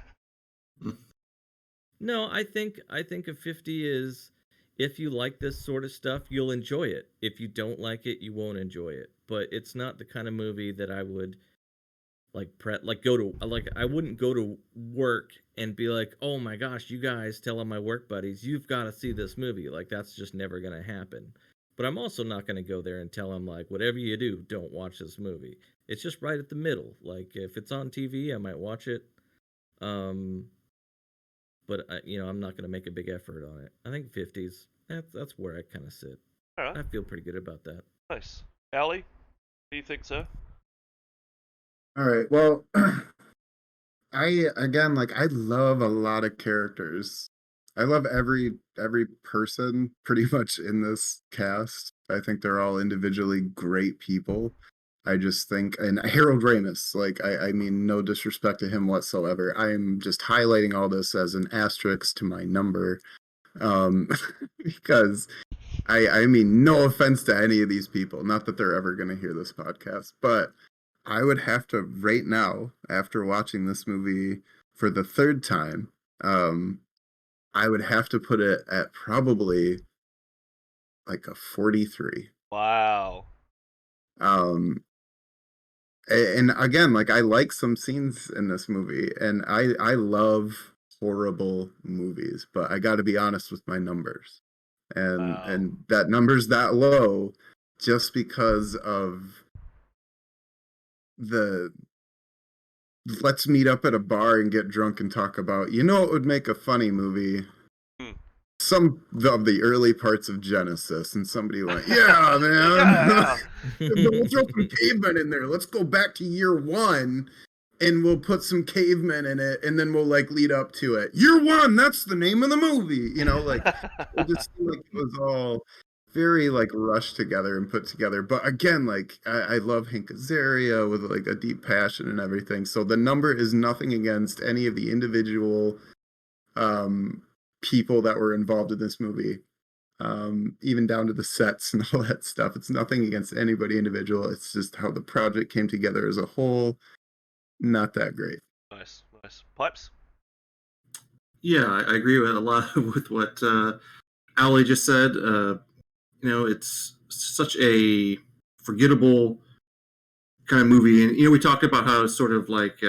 No, I think a 50 is, if you like this sort of stuff, you'll enjoy it. If you don't like it, you won't enjoy it. But it's not the kind of movie that I would I wouldn't go to work and be like, "Oh my gosh, you guys, tell all my work buddies, you've got to see this movie." Like, that's just never going to happen. But I'm also not going to go there and tell them, like, whatever you do, don't watch this movie. It's just right at the middle. Like, if it's on TV, I might watch it. But I'm not going to make a big effort on it. I think 50s, that's where I kind of sit. All right. I feel pretty good about that. Nice. Ali, what do you think, sir? All right. Well, I love a lot of characters. I love every person pretty much in this cast. I think they're all individually great people. I just think, and Harold Ramis, I mean, no disrespect to him whatsoever. I'm just highlighting all this as an asterisk to my number, because I mean, no offense to any of these people, not that they're ever going to hear this podcast, but I would have to right now, after watching this movie for the third time, I would have to put it at probably like a 43. Wow. And again, I like some scenes in this movie, and I love horrible movies, but I got to be honest with my numbers, and that number's that low just because of the let's meet up at a bar and get drunk and talk about, it would make a funny movie. Some of the early parts of Genesis, and somebody went, yeah, man. We'll throw some cavemen in there. Let's go back to year one, and we'll put some cavemen in it, and then we'll lead up to it. Year one, that's the name of the movie. It just seemed like it was all very rushed together and put together. But again, I love Hank Azaria with a deep passion and everything. So the number is nothing against any of the individual people that were involved in this movie, even down to the sets and all that stuff. It's nothing against anybody individual. It's just how the project came together as a whole. Not that great. Nice. Pipes? Yeah, I agree with a lot with what Ali just said, it's such a forgettable kind of movie, and we talked about how it's sort of like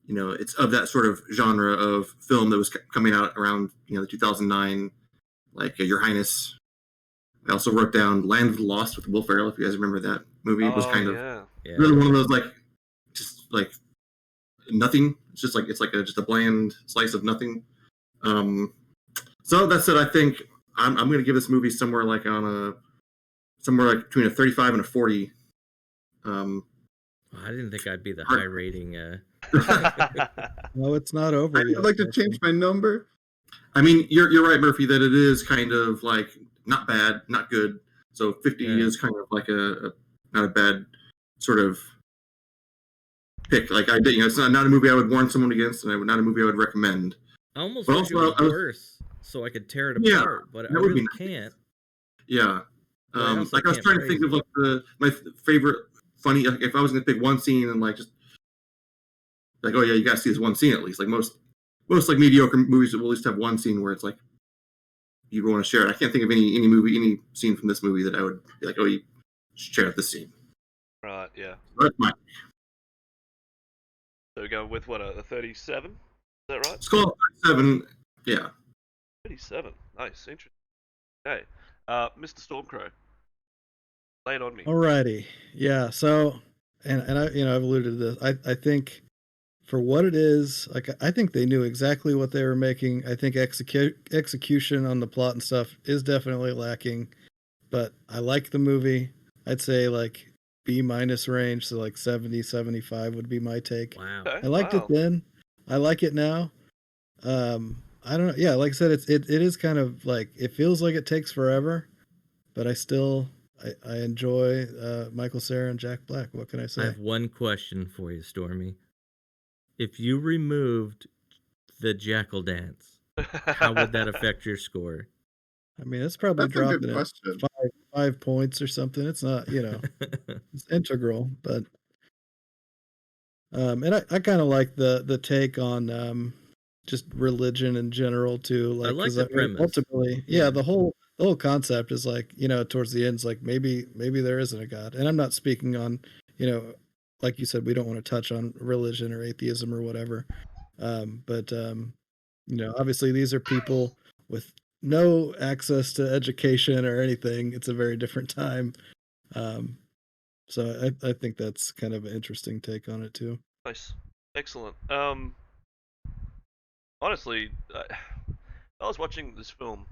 it's of that sort of genre of film that was coming out around the 2009, like Your Highness. I also wrote down Land of the Lost with Will Ferrell. If you guys remember that movie, it was kind of really one of those just like nothing. It's just like just a bland slice of nothing. So that said, I think I'm going to give this movie somewhere like between a 35 and a 40. I didn't think I'd be the high rating. No, it's not over I'd yet. like to change my number. I mean, you're right, Murphy, that it is kind of like not bad, not good. So 50 is kind of like a not a bad sort of pick. Like I did, it's not a movie I would warn someone against, and not a movie I would recommend. I almost wish it was worse, so I could tear it apart, but I really can't. Yeah. I was trying to think of like my favorite funny. If I was going to pick one scene and just like, oh yeah, you got to see this one scene at least. Like most like mediocre movies will at least have one scene where it's like you want to share it. I can't think of any scene from this movie that I would be like, oh, you should share this scene. Right. Yeah. That's mine. So we go with what, a 37? Is that right? It's called 37. Yeah. 37. Nice. Interesting. Okay. Mr. Stormcrow. Lay it on me. Alrighty. Yeah. So, and I, I've alluded to this. I think for what it is, like, I think they knew exactly what they were making. I think execution on the plot and stuff is definitely lacking, but I like the movie. I'd say like B- range. So like 70, 75 would be my take. Wow. Okay. I liked it then. I like it now. I don't know. Yeah, like I said, it is kind of like, it feels like it takes forever, but I enjoy Michael Cera and Jack Black. What can I say? I have one question for you, Stormy. If you removed the Jackal Dance, how would that affect your score? I mean, it's probably That's a good dropping question. it 5 points or something. It's not, it's integral, but and I kind of like the take on just religion in general too. Like, I like the premise. Ultimately, the whole concept is like, towards the end, it's like maybe there isn't a God. And I'm not speaking on, like you said, we don't want to touch on religion or atheism or whatever. But obviously these are people with no access to education or anything. It's a very different time. So I think that's kind of an interesting take on it too. Nice. Excellent. Honestly, I was watching this film.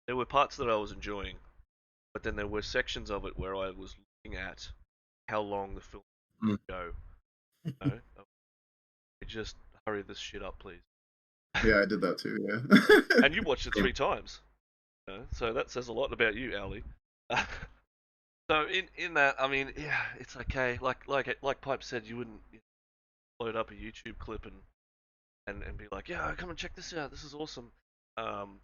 There were parts that I was enjoying, but then there were sections of it where I was looking at how long the film would go. Just hurry this shit up, please. Yeah, I did that too. Yeah. And you watched it 3 times, so that says a lot about you, Ali. So in that, I mean, yeah, it's okay. Like Pipe said, you wouldn't load up a YouTube clip and be like, yeah, come and check this out. This is awesome.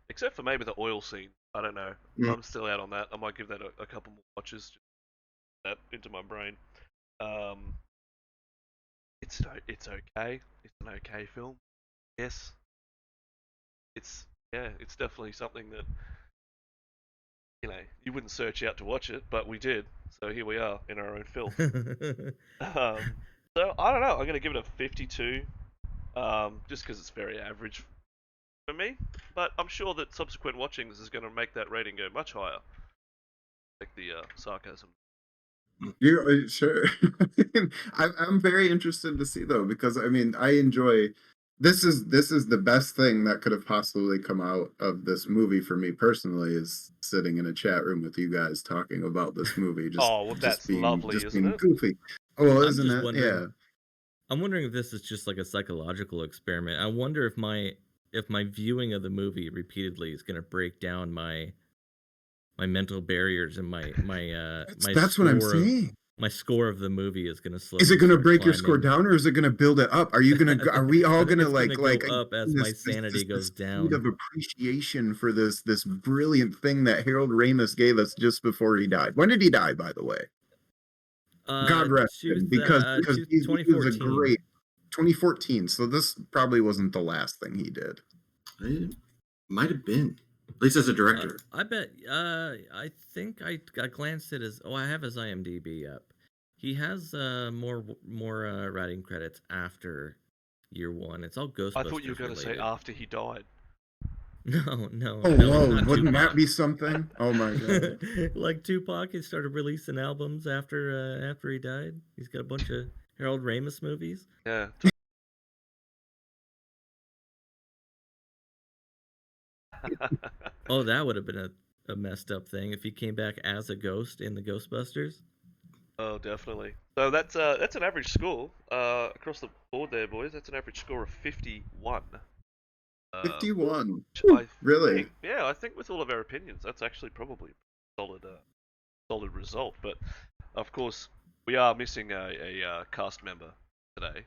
Except for maybe the oil scene. I don't know. I'm still out on that. I might give that a couple more watches. Just that into my brain. It's okay. It's an okay film. Yes. It's definitely something that you wouldn't search out to watch it, but we did. So here we are in our own film. So I don't know. I'm gonna give it a 52. Just because it's very average for me, but I'm sure that subsequent watchings is going to make that rating go much higher. Like the sarcasm. You're sure. I'm very interested to see though, because I mean, I enjoy. This is the best thing that could have possibly come out of this movie for me personally, is sitting in a chat room with you guys talking about this movie. That's lovely, isn't it? Goofy. Oh, well, isn't it? Yeah. I'm wondering if this is just like a psychological experiment. I wonder if my viewing of the movie repeatedly is going to break down my mental barriers and my that's what I'm saying. My score of the movie is going to slowly. Is it going to break your score down, or is it going to build it up? Are you going to? Are we all going to go up as my sanity goes down? Of appreciation for this brilliant thing that Harold Ramis gave us just before he died. When did he die, by the way? God rest him, because he was a great 2014. So this probably wasn't the last thing he did. It might have been. At least as a director. I bet. I think I glanced at his. Oh, I have his IMDb up. He has more writing credits after year one. It's all Ghostbusters I thought you were going to say related. after he died. No. Oh, no, whoa! not Wouldn't that Tupac. be something? Oh my god! Like Tupac, he started releasing albums after he died. He's got a bunch of Harold Ramis movies. Yeah. Oh, that would have been a messed up thing if he came back as a ghost in the Ghostbusters. Oh, definitely. So that's an average score across the board there, boys. That's an average score of 51. 51. I Really? think, yeah, I think with all of our opinions, that's actually probably a solid result. But of course, we are missing a cast member today.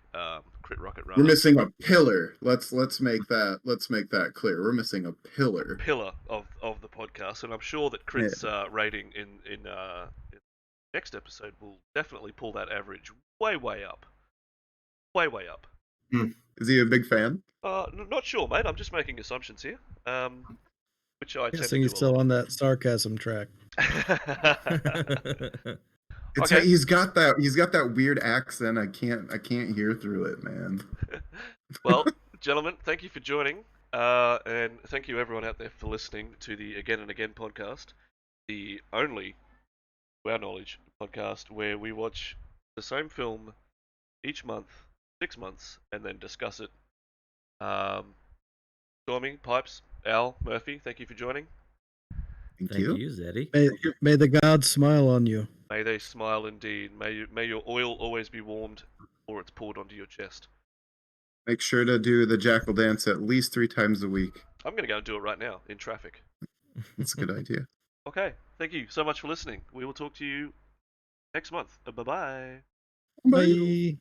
Crit Rocket Runner. We're missing a pillar. Let's make that clear. We're missing a pillar. Pillar of the podcast, and I'm sure that Crit's rating in next episode will definitely pull that average way up. Way up. Is he a big fan? Not sure, mate. I'm just making assumptions here. Which I tend to Guessing do he's a still lot. on that sarcasm track. It's Okay. he's got that weird accent. I can't hear through it, man. Well, gentlemen, thank you for joining, and thank you everyone out there for listening to the Again and Again podcast, the only, to our knowledge, podcast where we watch the same film each month, 6 months, and then discuss it. Stormy, Pipes, Al, Murphy, thank you for joining. Thank Thank you. you, Zeddy. May the gods smile on you. May they smile indeed. May your oil always be warmed before it's poured onto your chest. Make sure to do the jackal dance at least 3 times a week. I'm going to go and do it right now in traffic. That's a good idea. Okay, thank you so much for listening. We will talk to you next month. Bye-bye. Bye.